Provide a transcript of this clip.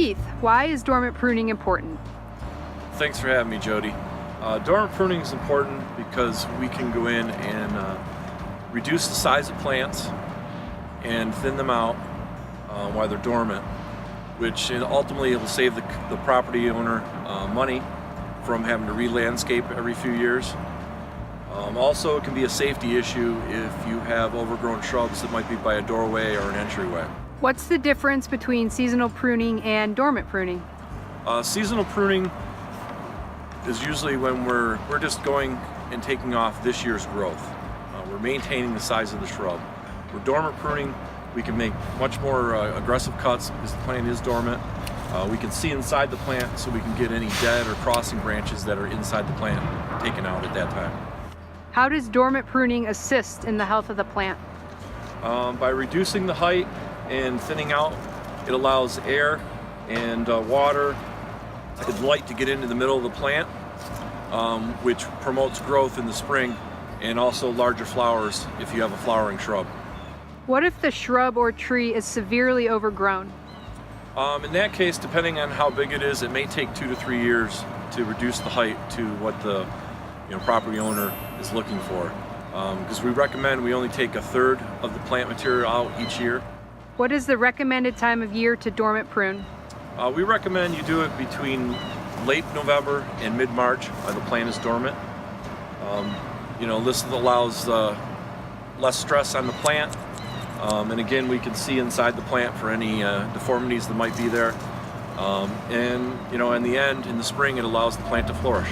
Keith, why is dormant pruning important? Thanks for having me, Jody. Dormant pruning is important because we can go in and reduce the size of plants and thin them out while they're dormant, which ultimately will save the property owner money from having to re-landscape every few years. Also, it can be a safety issue if you have overgrown shrubs that might be by a doorway or an entryway. What's the difference between seasonal pruning and dormant pruning? Seasonal pruning is usually when we're just going and taking off this year's growth. We're maintaining the size of the shrub. With dormant pruning, we can make much more aggressive cuts because the plant is dormant. We can see inside the plant, so we can get any dead or crossing branches that are inside the plant taken out at that time. How does dormant pruning assist in the health of the plant? By reducing the height and thinning out, it allows air and water and light to get into the middle of the plant, which promotes growth in the spring and also larger flowers if you have a flowering shrub. What if the shrub or tree is severely overgrown? In that case, depending on how big it is, it may take 2 to 3 years to reduce the height to what the property owner is looking for. Because we recommend we only take 1/3 of the plant material out each year. What is the recommended time of year to dormant prune? We recommend you do it between late November and mid-March while the plant is dormant. This allows less stress on the plant. And again, we can see inside the plant for any deformities that might be there. In the end, in the spring, it allows the plant to flourish.